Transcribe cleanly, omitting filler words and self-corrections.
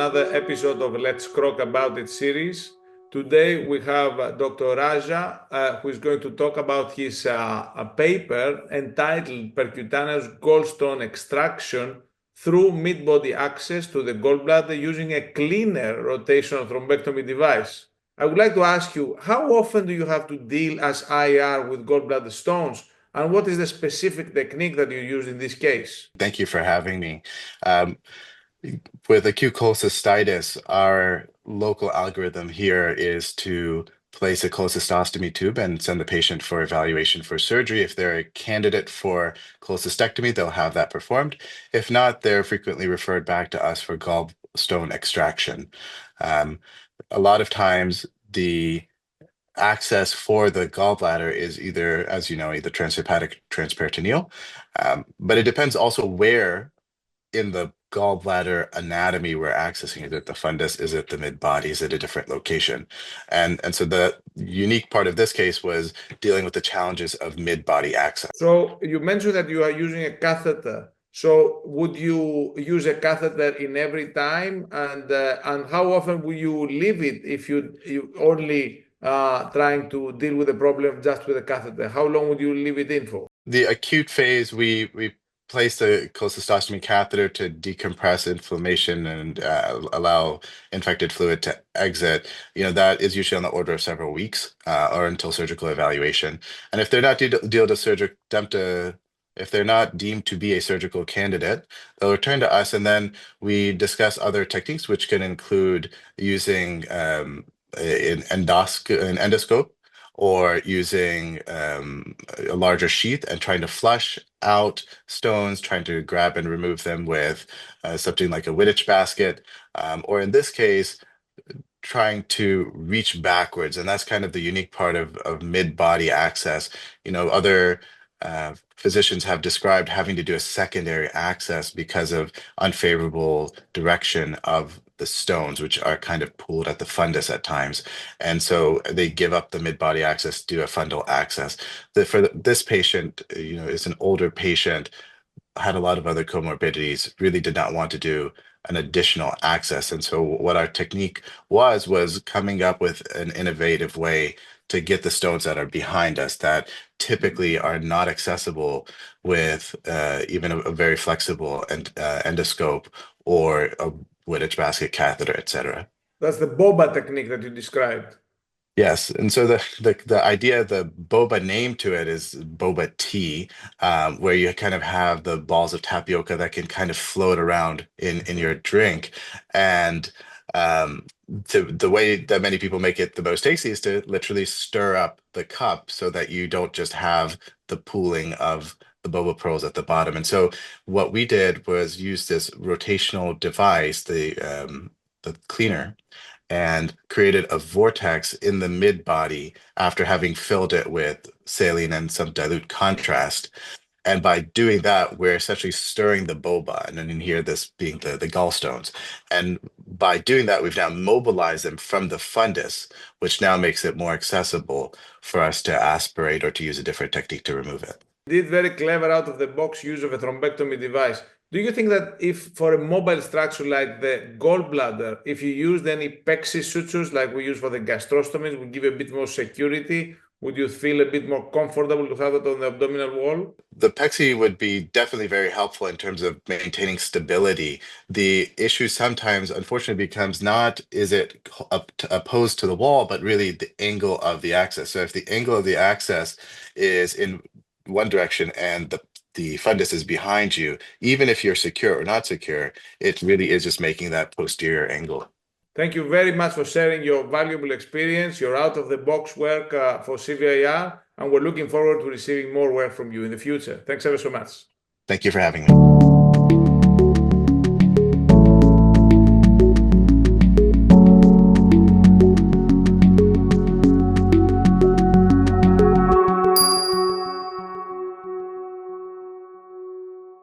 another episode of Let's Krok About It series. Today we have Dr. Raja, who is going to talk about his paper entitled Percutaneous Gallstone Extraction through Midbody Access to the Gallbladder using a cleaner rotational thrombectomy device. I would like to ask you, how often do you have to deal as IR with gallbladder stones? And what is the specific technique that you use in this case? Thank you for having me. With acute cholecystitis, our local algorithm here is to place a cholecystostomy tube and send the patient for evaluation for surgery. If they're a candidate for cholecystectomy, they'll have that performed. If not, they're frequently referred back to us for gallstone extraction. A lot of times, the access for the gallbladder is either, as you know, either transhepatic, transperitoneal, but it depends also where in the gallbladder anatomy we're accessing. Is it the fundus? Is it the mid-body? Is it a different location? And so the unique part of this case was dealing with the challenges of mid-body access. So you mentioned that you are using a catheter. So would you use a catheter in every time? And how often will you leave it if you only trying to deal with the problem just with a catheter? How long would you leave it in for? The acute phase, we place the cholecystostomy catheter to decompress inflammation and allow infected fluid to exit. That is usually on the order of several weeks or until surgical evaluation. And if they're not if they're not deemed to be a surgical candidate, they'll return to us, and then we discuss other techniques, which can include using an endoscope, or using a larger sheath and trying to flush out stones, trying to grab and remove them with something like a Wittich basket, or in this case, trying to reach backwards. And that's kind of the unique part of mid-body access. Other physicians have described having to do a secondary access because of unfavorable direction of the stones, which are kind of pooled at the fundus at times. And so they give up the mid-body access, do a fundal access. This patient, is an older patient, had a lot of other comorbidities, really did not want to do an additional access. And so what our technique was coming up with an innovative way to get the stones that are behind us that typically are not accessible with even a very flexible endoscope or a Wittich basket catheter, etc. That's the boba technique that you described. Yes, and so the idea, the boba name to it is boba tea, where you kind of have the balls of tapioca that can kind of float around in your drink, and the way that many people make it the most tasty is to literally stir up the cup so that you don't just have the pooling of the boba pearls at the bottom. And so what we did was use this rotational device, the cleaner, and created a vortex in the mid-body after having filled it with saline and some dilute contrast. And by doing that, we're essentially stirring the boba, and then in here, this being the gallstones. And by doing that, we've now mobilized them from the fundus, which now makes it more accessible for us to aspirate or to use a different technique to remove it. Did very clever out of the box use of a thrombectomy device. Do you think that if for a mobile structure like the gallbladder, if you used any pexi sutures like we use for the gastrostomies, would give a bit more security? Would you feel a bit more comfortable to have it on the abdominal wall? The pexi would be definitely very helpful in terms of maintaining stability. The issue sometimes, unfortunately, becomes not is it opposed to the wall, but really the angle of the access. So if the angle of the access is in one direction and the fundus is behind you, even if you're secure or not secure, it really is just making that posterior angle. Thank you very much for sharing your valuable experience, your out-of-the-box work for CVIR, and we're looking forward to receiving more work from you in the future. Thanks ever so much. Thank you for having me.